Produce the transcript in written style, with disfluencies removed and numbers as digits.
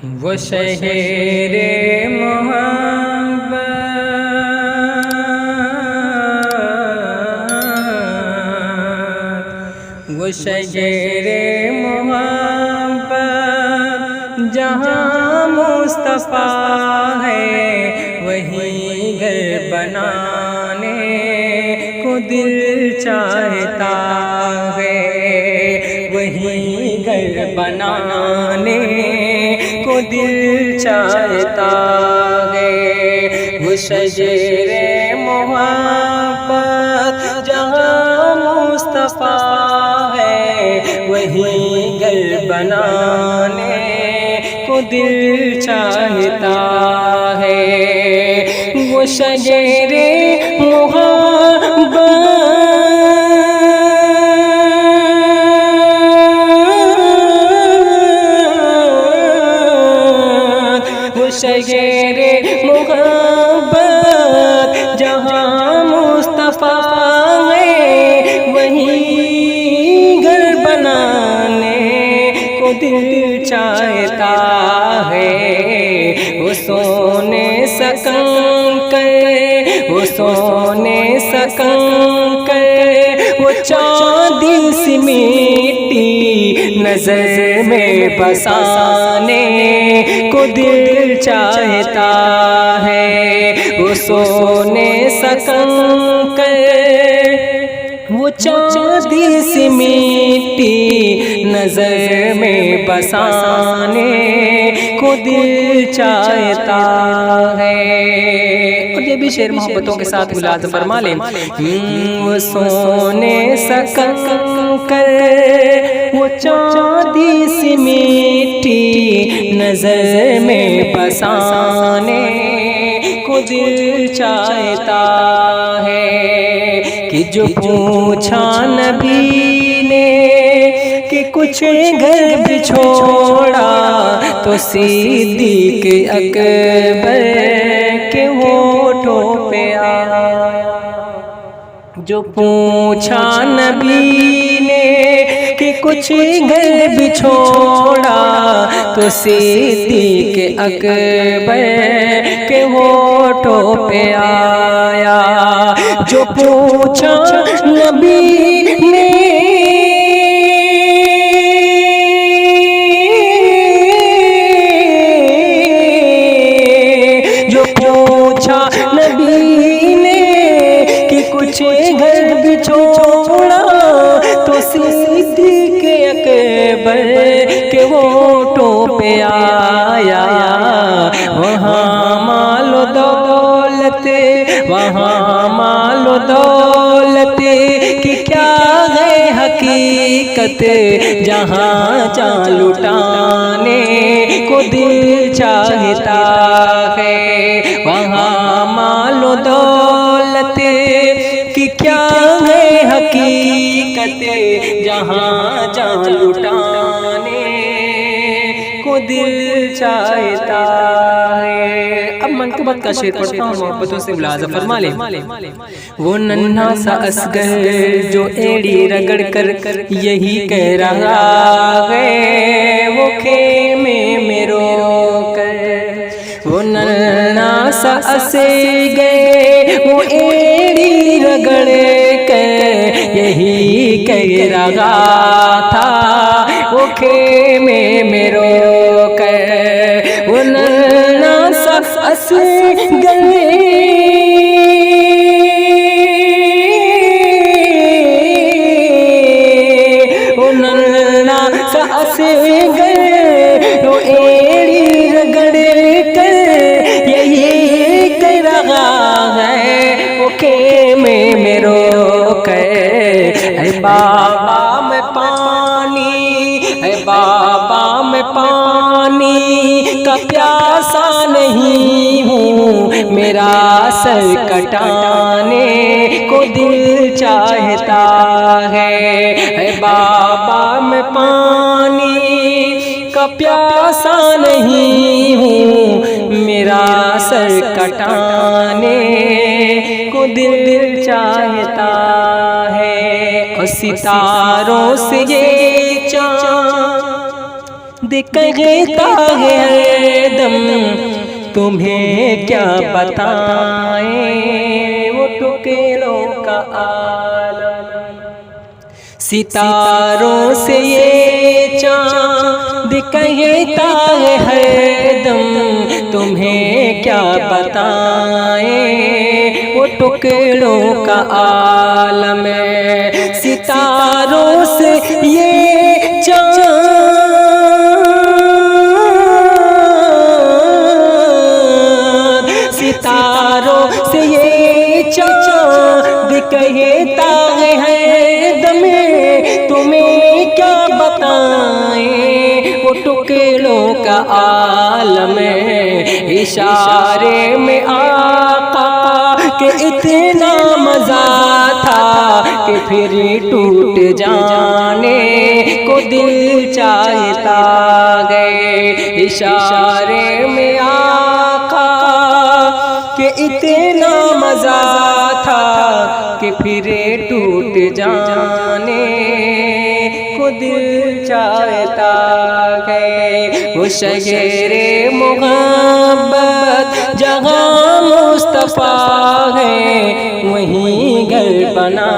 وہ شہر محبت، وہ شہر محبت جہاں مصطفیٰ ہے، وہی گھر بنانے کو دل چاہتا ہے، وہی گھر بنانے کو دل چاہتا ہے۔ وہ شجر محبت جہاں مصطفیٰ ہے، وہی گھر بنانے کو دل چاہتا ہے۔ وہ شجر محبت شجر محبت جہاں مصطفیٰ ہے، وہی گھر بنانے کو دل چاہتا ہے۔ وہ سونے سکن کر، وہ سونے سکن کر، وہ چاندی سی مٹی نظر میں بسانے کو دل چاہتا ہے۔ وہ سونے سکن کر، وہ چاندی سی مٹی نظر میں بسانے کو دل چاہتا ہے۔ اور یہ بھی شعر محبتوں کے ساتھ ملازم فرما لیں۔ وہ سونے سکن کر، وہ چاندی سی مٹی نظر میں بسانے کو دل چاہتا ہے۔ کہ جو پوچھا نبی نے کہ کچھ گھر بھی چھوڑا، تو صدیق اکبر کے ہونٹوں پہ آیا۔ جو پوچھا نبی نے کہ کچھ گھر بھی چھوڑا، تو صدیق اکبر کے ہونٹوں پہ آیا۔ جو پوچھا نبی نے جو پوچھا نبی نے کہ کچھ گھر بھی چھوڑا، تو صدیق اکبر کے ہونٹوں پہ آیا۔ وہاں مال و دولت، وہاں مال و دولت کی کیا ہے حقیقت، جہاں جان لٹانے کو دل چاہتا ہے۔ وہاں مال و دولت کی کیا ہے حقیقت، جہاں جان لٹانے کو دل چاہتا ہے۔ اب منقبت کا شعر پڑھتا ہوں، محبتوں سے ملازم فرما لیں۔ وہ ننھا سا اصغر جو ایڑی رگڑ کر یہی کہہ رہا ہے، وہ خیمے میں رو کر۔ وہ ننھا سا اصغر وہ ایڑی رگڑ کر یہی کہہ رہا تھا، وہ خیمے میں رو کر۔ وہ ننھا سا اصغر وہ ننھا سا اصغر وہ ایڑی رگڑ کر یہی کہہ رہا ہے، وہ خیمے میں رو کر۔ اے بابا میں پانی، اے بابا میں پانی کا پیاسا نہیں ہوں، میرا سر کٹانے کو دل چاہتا ہے۔ اے بابا میں پانی کا پیاسا نہیں ہوں، میرا سر کٹانے کو دل چاہتا ہے۔ اور ستاروں سے یہ چاند کہتا ہے دم تمہیں کیا بتائیں وہ ٹکڑوں کا عالم ستاروں سے یہ چاند کہتا ہے ہر دم تمہیں کیا بتائیں وہ ٹکڑوں کا عالم ستاروں سے یہ چاند ستاروں سے یہ چاند کہتا ہے دم تمہیں کیا بتائیں وہ ٹکڑوں کا عالم اشارے میں آقا کہ اتنا مزہ تھا کہ پھر ٹوٹ جانے کو دل چاہتا گئے اشارے میں آقا کہ اتنا مزہ تھا کہ پھر ٹوٹ جانے کو دل چاہتا گئے وہ شہر محبت جہاں مصطفیٰ ہے وہیں گھر بنا